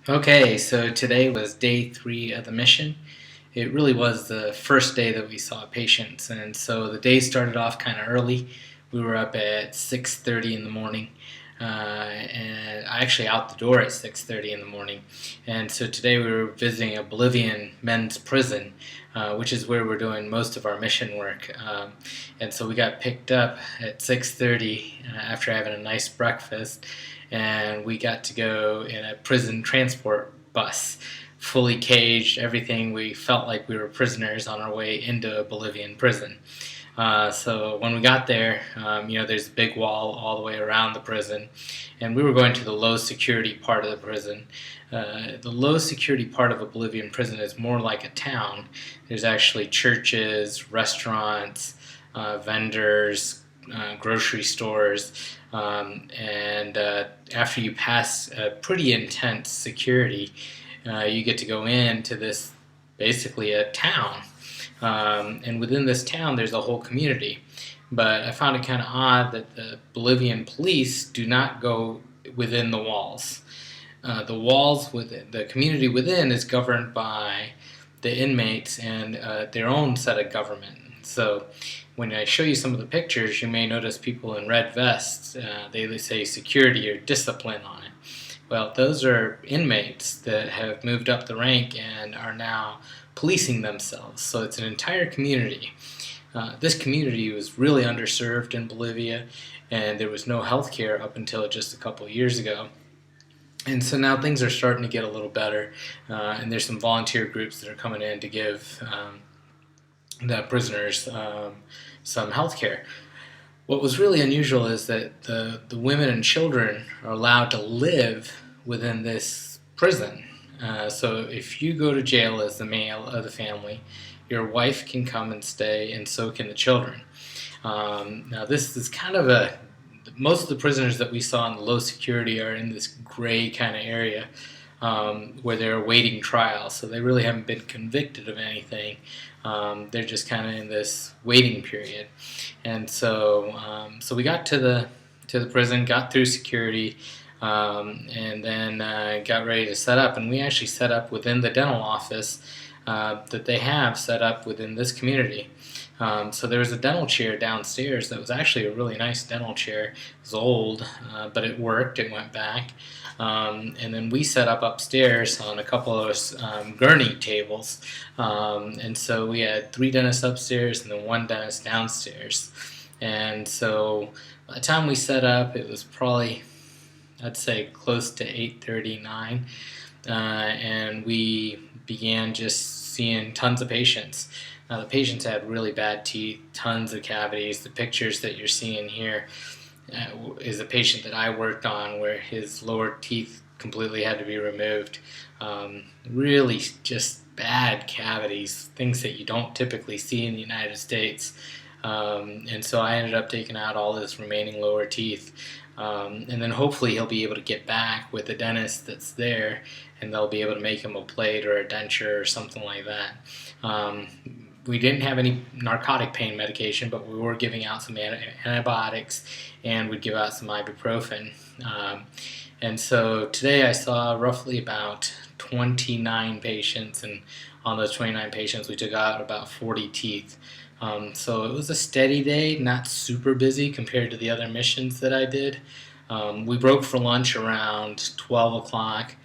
Okay, so today was day 3 of the mission. It really was the first day that we saw patients, and so the day started off kind of early. We were up at 6:30 in the morning, and I actually out the door at 6:30 in the morning. And so today we were visiting a Bolivian men's prison, which is where we're doing most of our mission work. And so we got picked up at 6:30 after having a nice breakfast, and we got to go in a prison transport bus, fully caged, everything. We felt like we were prisoners on our way into a Bolivian prison. So when we got there, there's a big wall all the way around the prison, and we were going to the low security part of the prison. The low security part of a Bolivian prison is more like a town. There's actually churches, restaurants, vendors, grocery stores, and after you pass a pretty intense security, you get to go into this basically a town. And within this town, there's a whole community. But I found it kind of odd that the Bolivian police do not go within the walls. The community within is governed by the inmates and their own set of government. So when I show you some of the pictures, you may notice people in red vests. They say security or discipline on it. Well, those are inmates that have moved up the rank and are now policing themselves. So it's an entire community. This community was really underserved in Bolivia, and there was no health care up until just a couple of years ago. And so now things are starting to get a little better, and there's some volunteer groups that are coming in to give the prisoners some health care. What was really unusual is that the women and children are allowed to live within this prison. So if you go to jail as the male of the family, your wife can come and stay, and so can the children. Now this is kind of most of the prisoners that we saw in the low security are in this gray kind of area where they're awaiting trial. So they really haven't been convicted of anything. They're just kind of in this waiting period. And so we got to the prison, got through security, and then got ready to set up. And we actually set up within the dental office that they have set up within this community. So there was a dental chair downstairs that was actually a really nice dental chair. It was old, but it worked. It went back. And then we set up upstairs on a couple of gurney tables. And so we had 3 dentists upstairs and then 1 dentist downstairs. And so by the time we set up, it was probably, I'd say, close to 8:39. And we began just seeing tons of patients. Now, the patients had really bad teeth, tons of cavities. The pictures that you're seeing here is a patient that I worked on where his lower teeth completely had to be removed. Really just bad cavities, things that you don't typically see in the United States. And so I ended up taking out all his remaining lower teeth. And then hopefully he'll be able to get back with the dentist that's there, and they'll be able to make him a plate or a denture or something like that. We didn't have any narcotic pain medication, but we were giving out some antibiotics, and we'd give out some ibuprofen. And so today I saw roughly about 29 patients, and on those 29 patients we took out about 40 teeth. So it was a steady day, not super busy compared to the other missions that I did. We broke for lunch around 12 o'clock.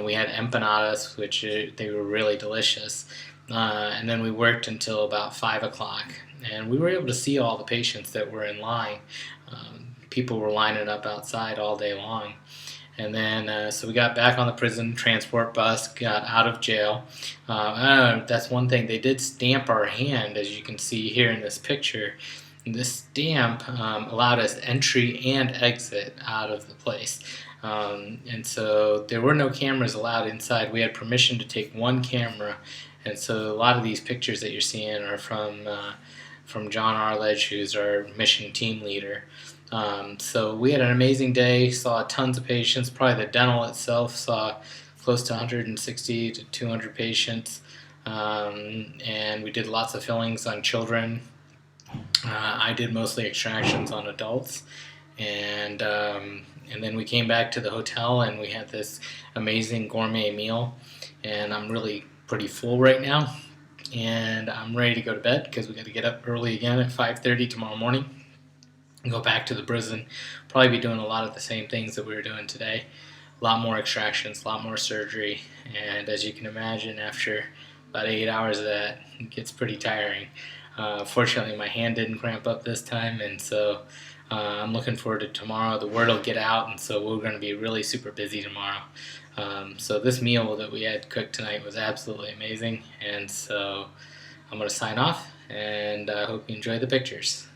We had empanadas, which they were really delicious. And then we worked until about 5 o'clock. And we were able to see all the patients that were in line. People were lining up outside all day long. And then, so we got back on the prison transport bus, got out of jail. That's one thing. They did stamp our hand, as you can see here in this picture. And this stamp allowed us entry and exit out of the place. And so there were no cameras allowed inside. We had permission to take 1 camera. And so a lot of these pictures that you're seeing are from John Arledge, who's our mission team leader. So we had an amazing day, saw tons of patients. Probably the dental itself saw close to 160 to 200 patients. And we did lots of fillings on children. I did mostly extractions on adults. And And then we came back to the hotel and we had this amazing gourmet meal. And I'm really pretty full right now. And I'm ready to go to bed because we got to get up early again at 5:30 tomorrow morning and go back to the prison. Probably be doing a lot of the same things that we were doing today. A lot more extractions, a lot more surgery. And as you can imagine, after about 8 hours of that, it gets pretty tiring. Fortunately, my hand didn't cramp up this time, and so I'm looking forward to tomorrow. The word will get out, and so we're going to be really super busy tomorrow. So this meal that we had cooked tonight was absolutely amazing, and so I'm going to sign off, and I hope you enjoy the pictures.